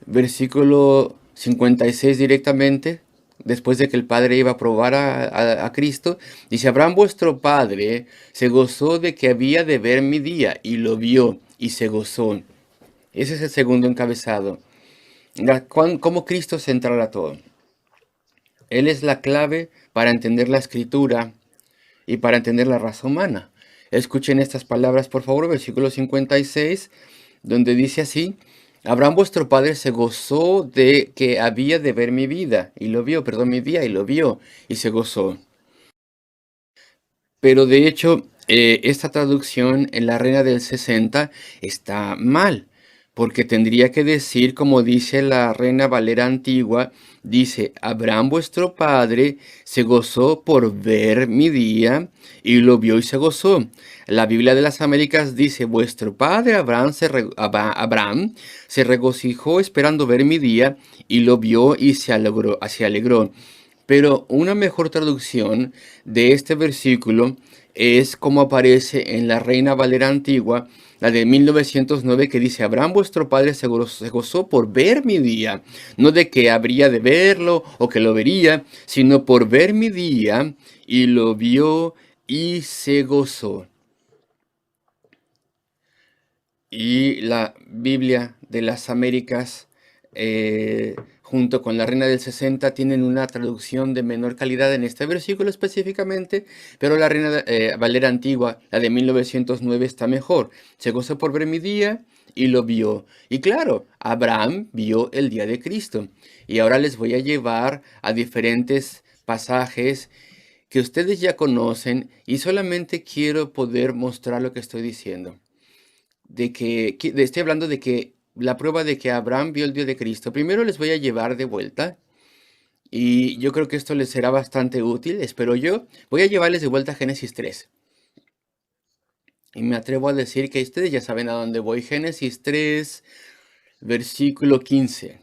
versículo 56 directamente, después de que el Padre iba a probar a Cristo, dice, Abraham vuestro Padre se gozó de que había de ver mi día, y lo vio, y se gozó. Ese es el segundo encabezado. ¿Cómo Cristo centrará todo? Él es la clave para entender la escritura y para entender la raza humana. Escuchen estas palabras, por favor, versículo 56, donde dice así, Abraham vuestro padre se gozó de que había de ver mi vida, y lo vio, perdón, mi día, y lo vio, y se gozó. Pero de hecho, esta traducción en la Reina del 60 está mal, porque tendría que decir, como dice la Reina Valera antigua, dice, Abraham vuestro padre se gozó por ver mi día y lo vio y se gozó. La Biblia de las Américas dice, vuestro padre Abraham se regocijó esperando ver mi día y lo vio y se alegró, se alegró. Pero una mejor traducción de este versículo es como aparece en la Reina Valera antigua, la de 1909, que dice, Abraham vuestro padre se gozó por ver mi día, no de que habría de verlo o que lo vería, sino por ver mi día, y lo vio y se gozó. Y la Biblia de las Américas, junto con la Reina del 60, tienen una traducción de menor calidad en este versículo específicamente, pero la Reina Valera antigua, la de 1909, está mejor. Se gozó por ver mi día y lo vio. Y claro, Abraham vio el día de Cristo. Y ahora les voy a llevar a diferentes pasajes que ustedes ya conocen y solamente quiero poder mostrar lo que estoy diciendo estoy hablando de que la prueba de que Abraham vio el día de Cristo. Primero les voy a llevar de vuelta y yo creo que esto les será bastante útil, espero yo. Voy a llevarles de vuelta a Génesis 3. Y me atrevo a decir que ustedes ya saben a dónde voy. Génesis 3, versículo 15.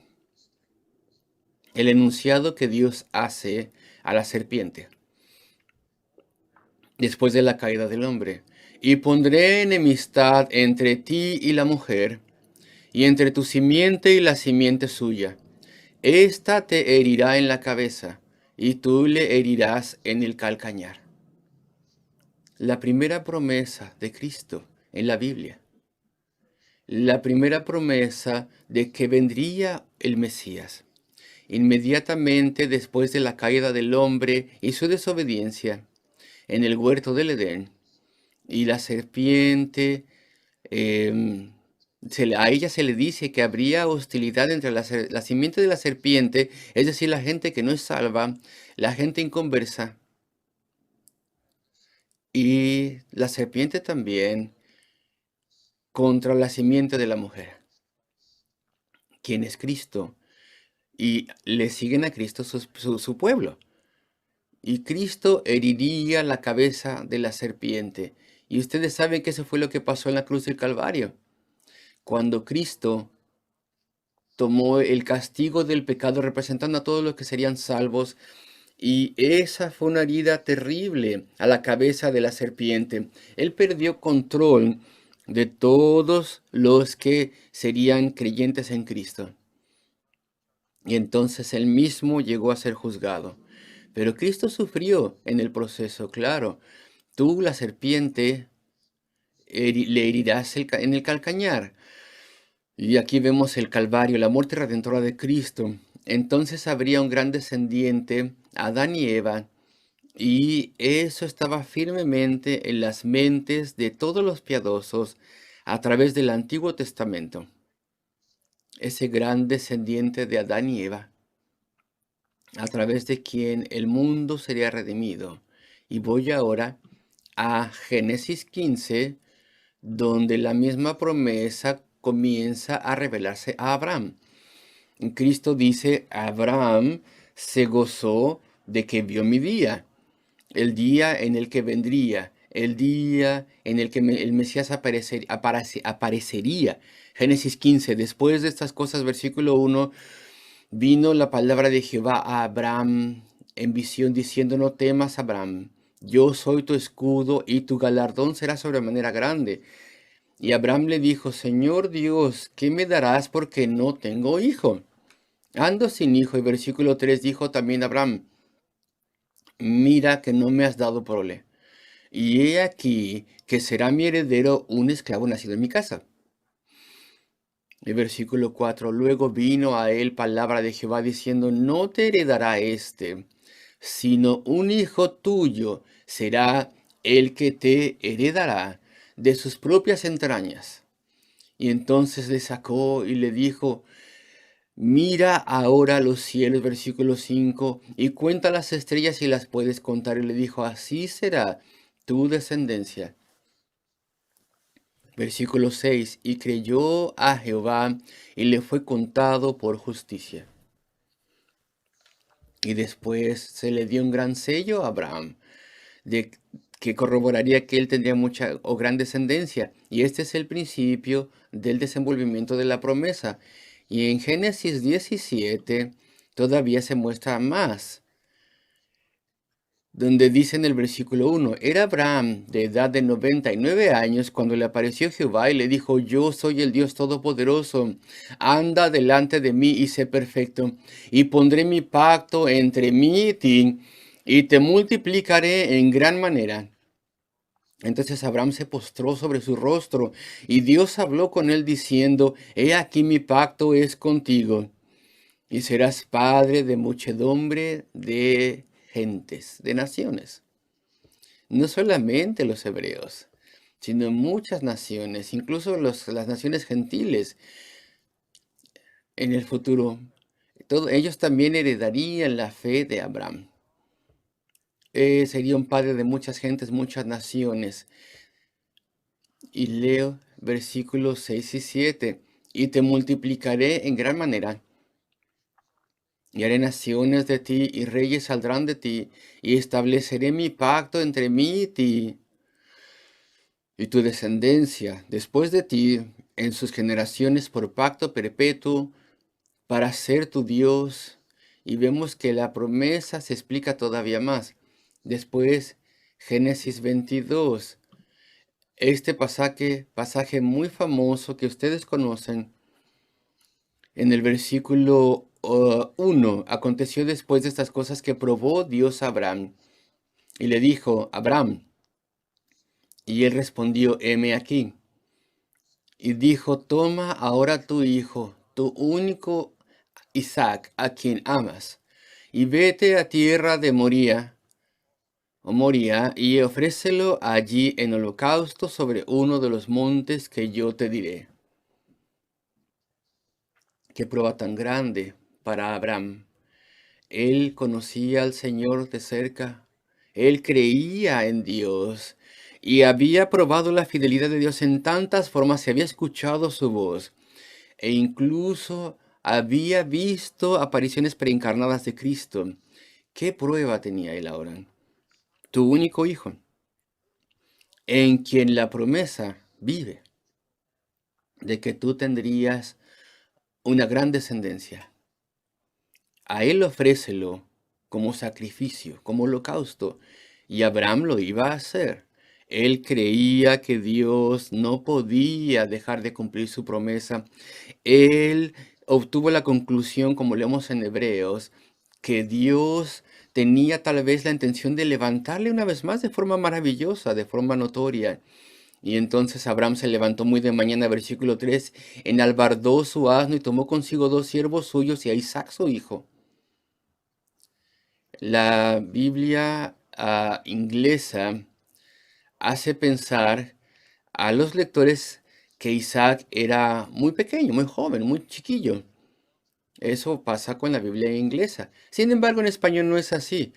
El enunciado que Dios hace a la serpiente después de la caída del hombre. Y pondré enemistad entre ti y la mujer, y entre tu simiente y la simiente suya. Esta te herirá en la cabeza, y tú le herirás en el calcañar. La primera promesa de Cristo en la Biblia. La primera promesa de que vendría el Mesías. Inmediatamente después de la caída del hombre y su desobediencia en el huerto del Edén, y la serpiente em, a ella se le dice que habría hostilidad entre la simiente de la serpiente, es decir, la gente que no es salva, la gente inconversa, y la serpiente también contra la simiente de la mujer, quien es Cristo, y le siguen a Cristo su pueblo. Y Cristo heriría la cabeza de la serpiente. Y ustedes saben que eso fue lo que pasó en la cruz del Calvario. Cuando Cristo tomó el castigo del pecado representando a todos los que serían salvos. Y esa fue una herida terrible a la cabeza de la serpiente. Él perdió control de todos los que serían creyentes en Cristo. Y entonces él mismo llegó a ser juzgado. Pero Cristo sufrió en el proceso, claro. Tú, la serpiente, le herirás en el calcañar. Y aquí vemos el Calvario, la muerte redentora de Cristo. Entonces habría un gran descendiente, Adán y Eva, y eso estaba firmemente en las mentes de todos los piadosos a través del Antiguo Testamento. Ese gran descendiente de Adán y Eva, a través de quien el mundo sería redimido. Y voy ahora a Génesis 15, donde la misma promesa comienza a revelarse a Abraham. Cristo dice, Abraham se gozó de que vio mi día, el día en el que vendría, el día en el que el Mesías aparecería. Génesis 15, después de estas cosas, versículo 1, vino la palabra de Jehová a Abraham en visión diciendo, no temas, Abraham, yo soy tu escudo y tu galardón será sobremanera grande. Y Abraham le dijo, Señor Dios, ¿qué me darás porque no tengo hijo? Ando sin hijo. Y versículo 3 dijo también Abraham, mira que no me has dado prole. Y he aquí que será mi heredero un esclavo nacido en mi casa. El versículo 4, luego vino a él palabra de Jehová diciendo, no te heredará este, sino un hijo tuyo será el que te heredará de sus propias entrañas. Y entonces le sacó y le dijo, mira ahora los cielos, versículo 5, y cuenta las estrellas si las puedes contar. Y le dijo, así será tu descendencia. Versículo 6, y creyó a Jehová y le fue contado por justicia. Y después se le dio un gran sello a Abraham, de, que corroboraría que él tendría mucha o gran descendencia. Y este es el principio del desenvolvimiento de la promesa. Y en Génesis 17 todavía se muestra más, donde dice en el versículo 1, era Abraham de edad de 99 años cuando le apareció Jehová y le dijo, yo soy el Dios Todopoderoso, anda delante de mí y sé perfecto, y pondré mi pacto entre mí y ti, y te multiplicaré en gran manera. Entonces Abraham se postró sobre su rostro, y Dios habló con él diciendo, he aquí mi pacto es contigo, y serás padre de muchedumbre de gentes, de naciones. No solamente los hebreos, sino muchas naciones, incluso las naciones gentiles en el futuro. Ellos también heredarían la fe de Abraham. Sería un padre de muchas gentes, muchas naciones. Y leo versículos 6 y 7. Y te multiplicaré en gran manera. Y haré naciones de ti, y reyes saldrán de ti, y estableceré mi pacto entre mí y ti, y tu descendencia después de ti, en sus generaciones por pacto perpetuo, para ser tu Dios. Y vemos que la promesa se explica todavía más. Después, Génesis 22. Este pasaje muy famoso que ustedes conocen, en el versículo 1, aconteció después de estas cosas que probó Dios a Abraham y le dijo, Abraham, y él respondió, heme aquí. Y dijo, toma ahora tu hijo, tu único Isaac, a quien amas, y vete a tierra de Moría, y ofrécelo allí en holocausto sobre uno de los montes que yo te diré. Qué prueba tan grande para Abraham. Él conocía al Señor de cerca, él creía en Dios y había probado la fidelidad de Dios en tantas formas, se había escuchado su voz e incluso había visto apariciones preencarnadas de Cristo. ¿Qué prueba tenía él ahora? Tu único hijo, en quien la promesa vive de que tú tendrías una gran descendencia. A él ofrécelo como sacrificio, como holocausto, y Abraham lo iba a hacer. Él creía que Dios no podía dejar de cumplir su promesa. Él obtuvo la conclusión, como leemos en Hebreos, que Dios tenía tal vez la intención de levantarle una vez más de forma maravillosa, de forma notoria. Y entonces Abraham se levantó muy de mañana, versículo 3, enalbardó su asno y tomó consigo 2 siervos suyos y a Isaac su hijo. La Biblia inglesa hace pensar a los lectores que Isaac era muy pequeño, muy joven, muy chiquillo. Eso pasa con la Biblia inglesa. Sin embargo, en español no es así.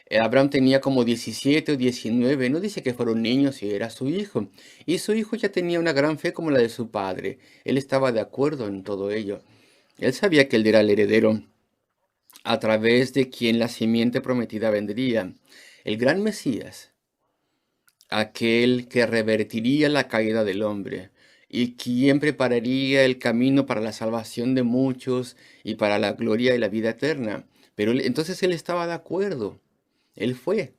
Abraham tenía como 17 o 19, no dice que fueron niños y era su hijo. Y su hijo ya tenía una gran fe como la de su padre. Él estaba de acuerdo en todo ello. Él sabía que él era el heredero a través de quien la simiente prometida vendría, el gran Mesías, aquel que revertiría la caída del hombre y quien prepararía el camino para la salvación de muchos y para la gloria y la vida eterna. Pero entonces él estaba de acuerdo, él fue.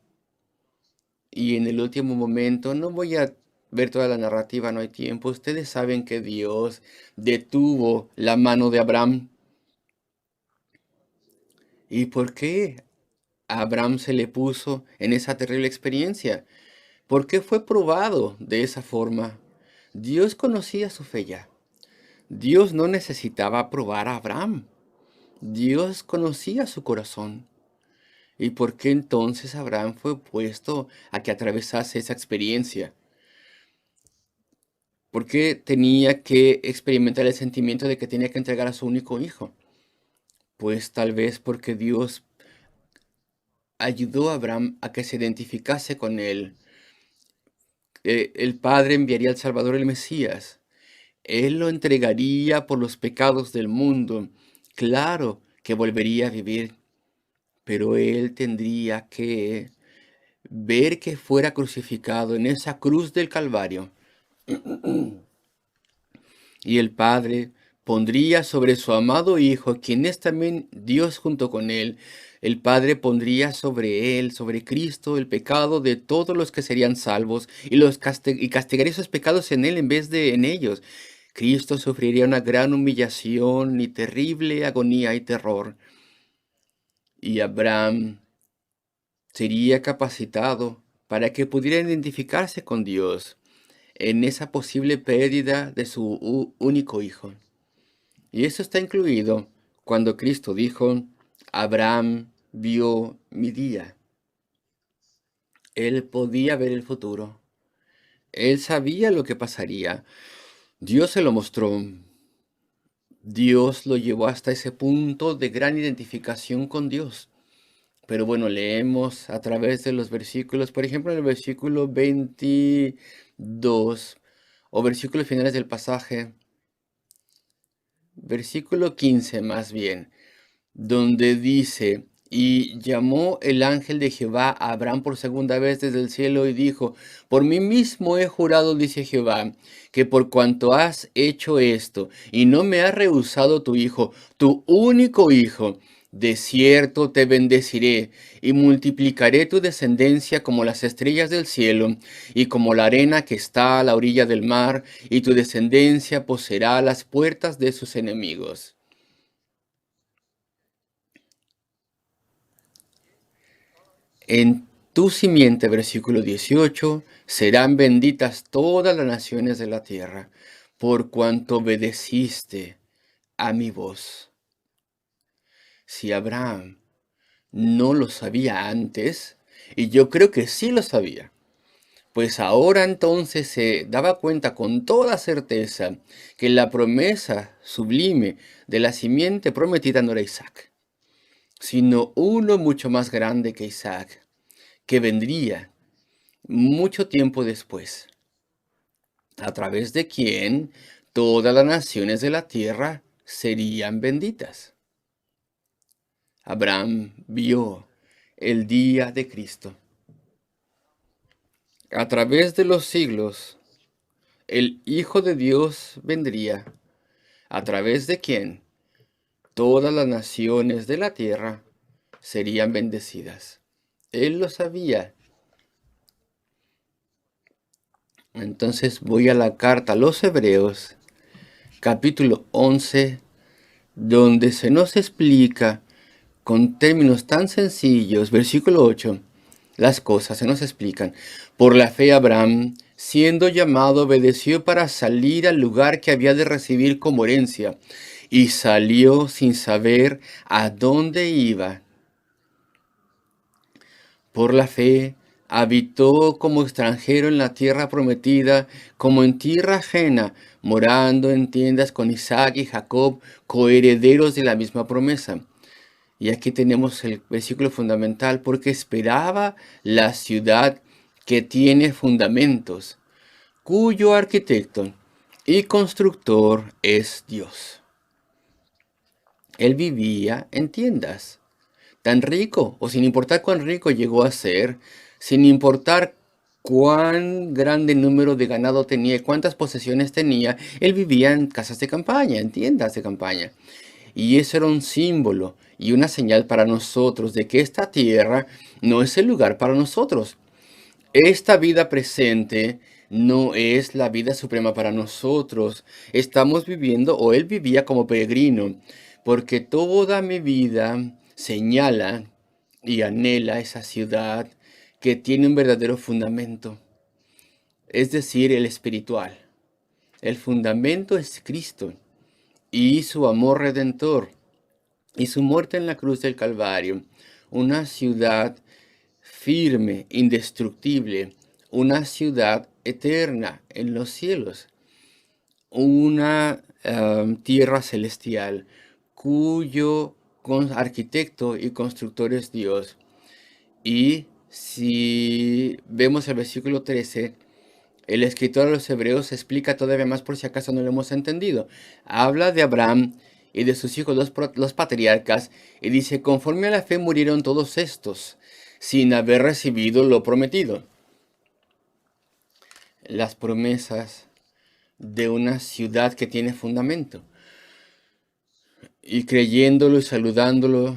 Y en el último momento, no voy a ver toda la narrativa, no hay tiempo. Ustedes saben que Dios detuvo la mano de Abraham. ¿Y por qué a Abraham se le puso en esa terrible experiencia? ¿Por qué fue probado de esa forma? Dios conocía su fe ya. Dios no necesitaba probar a Abraham. Dios conocía su corazón. ¿Y por qué entonces Abraham fue puesto a que atravesase esa experiencia? ¿Por qué tenía que experimentar el sentimiento de que tenía que entregar a su único hijo? Pues tal vez porque Dios ayudó a Abraham a que se identificase con él. El Padre enviaría al Salvador, el Mesías. Él lo entregaría por los pecados del mundo. Claro que volvería a vivir, pero él tendría que ver que fuera crucificado en esa cruz del Calvario. Y el Padre pondría sobre su amado Hijo, quien es también Dios junto con él, el Padre pondría sobre él, sobre Cristo, el pecado de todos los que serían salvos y castigaría esos pecados en él en vez de en ellos. Cristo sufriría una gran humillación y terrible agonía y terror. Y Abraham sería capacitado para que pudiera identificarse con Dios en esa posible pérdida de su único hijo. Y eso está incluido cuando Cristo dijo, Abraham vio mi día. Él podía ver el futuro. Él sabía lo que pasaría. Dios se lo mostró. Dios lo llevó hasta ese punto de gran identificación con Dios. Pero bueno, leemos a través de los versículos, por ejemplo, en el versículo 22 o versículos finales del pasaje, versículo 15 más bien, donde dice, y llamó el ángel de Jehová a Abraham por segunda vez desde el cielo y dijo, por mí mismo he jurado, dice Jehová, que por cuanto has hecho esto y no me has rehusado tu hijo, tu único hijo, de cierto te bendeciré y multiplicaré tu descendencia como las estrellas del cielo y como la arena que está a la orilla del mar, y tu descendencia poseerá las puertas de sus enemigos. En tu simiente, versículo 18, serán benditas todas las naciones de la tierra, por cuanto obedeciste a mi voz. Si Abraham no lo sabía antes, y yo creo que sí lo sabía, pues ahora entonces se daba cuenta con toda certeza que la promesa sublime de la simiente prometida no era Isaac, sino uno mucho más grande que Isaac, que vendría mucho tiempo después, a través de quien todas las naciones de la tierra serían benditas. Abraham vio el día de Cristo. A través de los siglos, el Hijo de Dios vendría, a través de quien todas las naciones de la tierra serían bendecidas. Él lo sabía. Entonces voy a la carta a los Hebreos, capítulo 11, donde se nos explica con términos tan sencillos, versículo 8, las cosas se nos explican. Por la fe Abraham, siendo llamado, obedeció para salir al lugar que había de recibir como herencia, y salió sin saber a dónde iba. Por la fe habitó como extranjero en la tierra prometida, como en tierra ajena, morando en tiendas con Isaac y Jacob, coherederos de la misma promesa. Y aquí tenemos el versículo fundamental, porque esperaba la ciudad que tiene fundamentos, cuyo arquitecto y constructor es Dios. Él vivía en tiendas, tan rico, o sin importar cuán rico llegó a ser, sin importar cuán grande número de ganado tenía, cuántas posesiones tenía, él vivía en casas de campaña, en tiendas de campaña. Y eso era un símbolo y una señal para nosotros de que esta tierra no es el lugar para nosotros. Esta vida presente no es la vida suprema para nosotros. Estamos viviendo, o él vivía como peregrino, porque toda mi vida señala y anhela esa ciudad que tiene un verdadero fundamento, es decir, el espiritual. El fundamento es Cristo y su amor redentor y su muerte en la cruz del Calvario. Una ciudad firme, indestructible, una ciudad eterna en los cielos, una tierra celestial cuyo arquitecto y constructor es Dios. Y si vemos el versículo 13, el escritor de los Hebreos explica todavía más por si acaso no lo hemos entendido. Habla de Abraham y de sus hijos los patriarcas y dice, conforme a la fe murieron todos estos, sin haber recibido lo prometido. Las promesas de una ciudad que tiene fundamento. Y creyéndolo y saludándolo,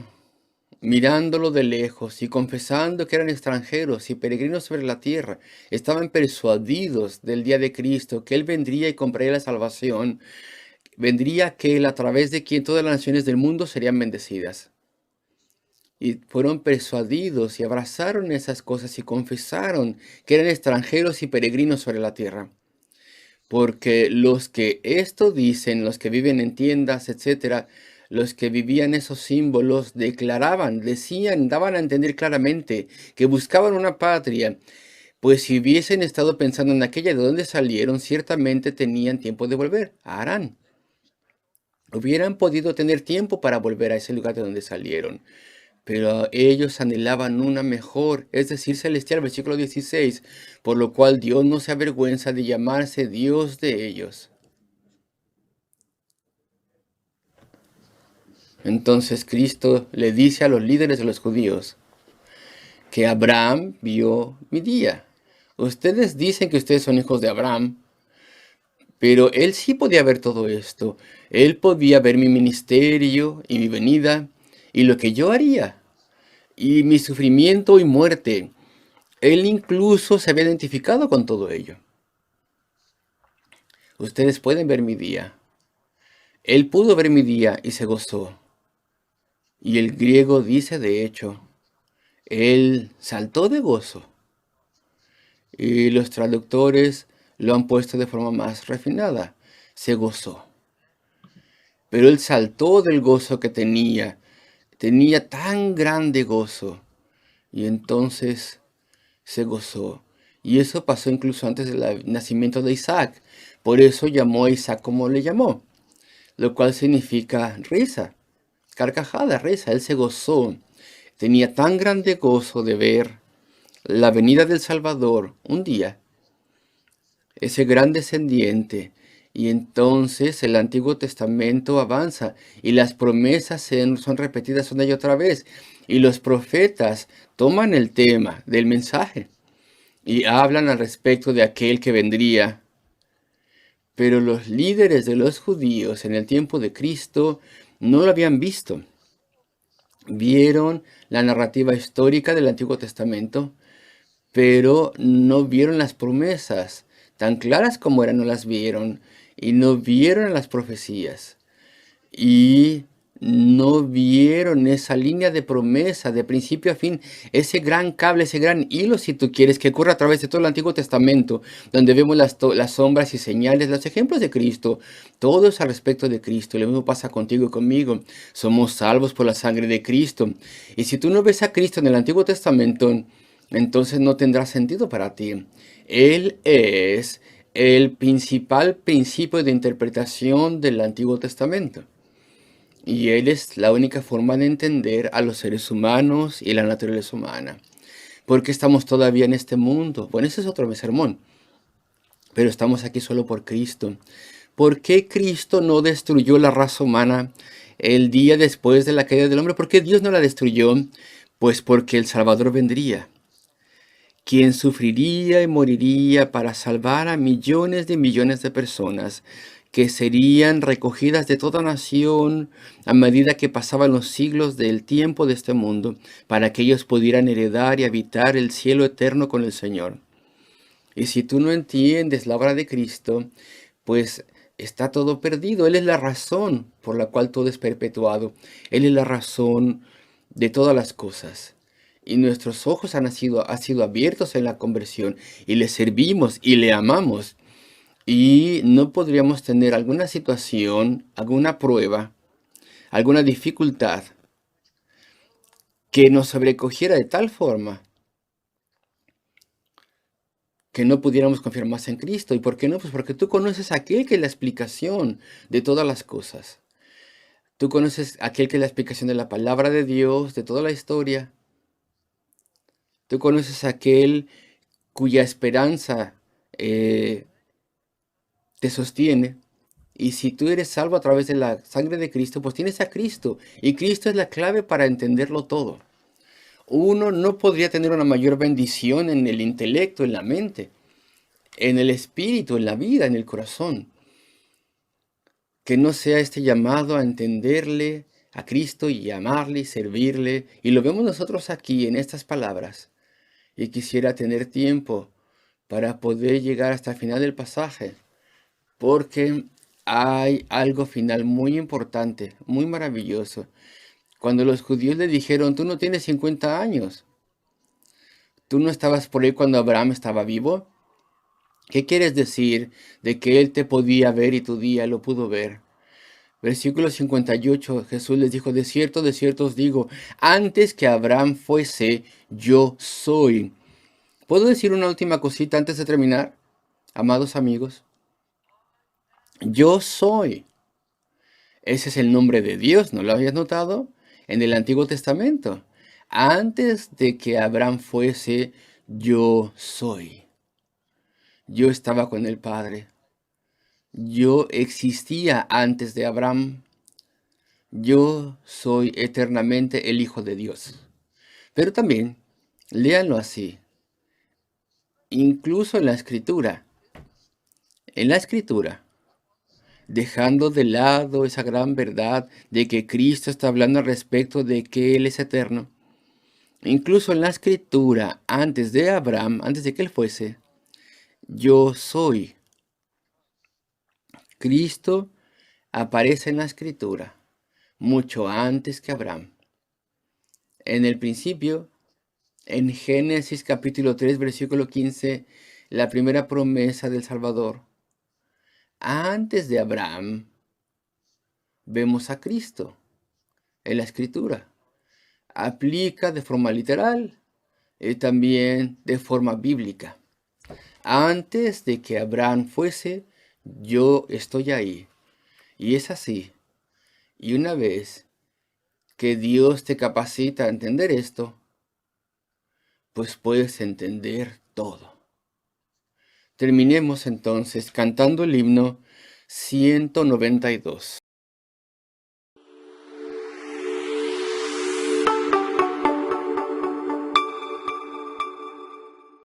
mirándolo de lejos y confesando que eran extranjeros y peregrinos sobre la tierra, estaban persuadidos del día de Cristo, que Él vendría y compraría la salvación, vendría aquel a través de quien todas las naciones del mundo serían bendecidas. Y fueron persuadidos y abrazaron esas cosas y confesaron que eran extranjeros y peregrinos sobre la tierra. Porque los que esto dicen, los que viven en tiendas, etcétera, los que vivían esos símbolos, declaraban, decían, daban a entender claramente que buscaban una patria, pues si hubiesen estado pensando en aquella de donde salieron, ciertamente tenían tiempo de volver a Harán. Hubieran podido tener tiempo para volver a ese lugar de donde salieron. Pero ellos anhelaban una mejor, es decir, celestial, versículo 16, por lo cual Dios no se avergüenza de llamarse Dios de ellos. Entonces Cristo le dice a los líderes de los judíos que Abraham vio mi día. Ustedes dicen que ustedes son hijos de Abraham, pero él sí podía ver todo esto. Él podía ver mi ministerio y mi venida y lo que yo haría y mi sufrimiento y muerte. Él incluso se había identificado con todo ello. Ustedes pueden ver mi día. Él pudo ver mi día y se gozó. Y el griego dice, de hecho, él saltó de gozo. Y los traductores lo han puesto de forma más refinada. Se gozó. Pero él saltó del gozo que tenía. Tenía tan grande gozo. Y entonces se gozó. Y eso pasó incluso antes del nacimiento de Isaac. Por eso llamó a Isaac como le llamó, lo cual significa risa, carcajada, risa. Él se gozó. Tenía tan grande gozo de ver la venida del Salvador un día, ese gran descendiente. Y entonces el Antiguo Testamento avanza y las promesas son repetidas una y otra vez. Y los profetas toman el tema del mensaje y hablan al respecto de aquel que vendría. Pero los líderes de los judíos en el tiempo de Cristo no lo habían visto. Vieron la narrativa histórica del Antiguo Testamento, pero no vieron las promesas. Tan claras como eran, no las vieron. Y no vieron las profecías. Y no vieron esa línea de promesa, de principio a fin, ese gran cable, ese gran hilo, si tú quieres, que corre a través de todo el Antiguo Testamento, donde vemos las sombras y señales, los ejemplos de Cristo, todo es al respecto de Cristo. Y lo mismo pasa contigo y conmigo. Somos salvos por la sangre de Cristo. Y si tú no ves a Cristo en el Antiguo Testamento, entonces no tendrá sentido para ti. Él es el principal principio de interpretación del Antiguo Testamento. Y Él es la única forma de entender a los seres humanos y la naturaleza humana. Porque estamos todavía en este mundo. Bueno, ese es otro sermón. Pero estamos aquí solo por Cristo. ¿Por qué Cristo no destruyó la raza humana el día después de la caída del hombre? ¿Por qué Dios no la destruyó? Pues porque el Salvador vendría, quien sufriría y moriría para salvar a millones de personas que serían recogidas de toda nación a medida que pasaban los siglos del tiempo de este mundo, para que ellos pudieran heredar y habitar el cielo eterno con el Señor. Y si tú no entiendes la obra de Cristo, pues está todo perdido. Él es la razón por la cual todo es perpetuado. Él es la razón de todas las cosas. Y nuestros ojos han sido abiertos en la conversión y le servimos y le amamos. Y no podríamos tener alguna situación, alguna prueba, alguna dificultad que nos sobrecogiera de tal forma que no pudiéramos confiar más en Cristo. ¿Y por qué no? Pues porque tú conoces a aquel que es la explicación de todas las cosas. Tú conoces a aquel que es la explicación de la palabra de Dios, de toda la historia. Tú conoces a aquel cuya esperanza eh, te sostiene. Y si tú eres salvo a través de la sangre de Cristo, pues tienes a Cristo. Y Cristo es la clave para entenderlo todo. Uno no podría tener una mayor bendición en el intelecto, en la mente, en el espíritu, en la vida, en el corazón, que no sea este llamado a entenderle a Cristo y amarle y servirle. Y lo vemos nosotros aquí en estas palabras. Y quisiera tener tiempo para poder llegar hasta el final del pasaje, porque hay algo final muy importante, muy maravilloso. Cuando los judíos le dijeron, tú no tienes 50 años, tú no estabas por ahí cuando Abraham estaba vivo, ¿qué quieres decir de que él te podía ver y tu día lo pudo ver? Versículo 58, Jesús les dijo, de cierto os digo, antes que Abraham fuese, yo soy. ¿Puedo decir una última cosita antes de terminar, amados amigos? Yo soy. Ese es el nombre de Dios, ¿no lo habías notado? En el Antiguo Testamento. Antes de que Abraham fuese, yo soy. Yo estaba con el Padre. Yo existía antes de Abraham. Yo soy eternamente el Hijo de Dios. Pero también, léanlo así, incluso en la Escritura, dejando de lado esa gran verdad de que Cristo está hablando al respecto de que Él es eterno. Incluso en la Escritura, antes de Abraham, antes de que Él fuese, yo soy. Cristo aparece en la Escritura mucho antes que Abraham. En el principio, en Génesis capítulo 3, versículo 15, la primera promesa del Salvador. Antes de Abraham, vemos a Cristo en la Escritura. Aplica de forma literal y también de forma bíblica. Antes de que Abraham fuese, yo estoy ahí. Y es así. Y una vez que Dios te capacita a entender esto, pues puedes entender todo. Terminemos entonces cantando el himno 192.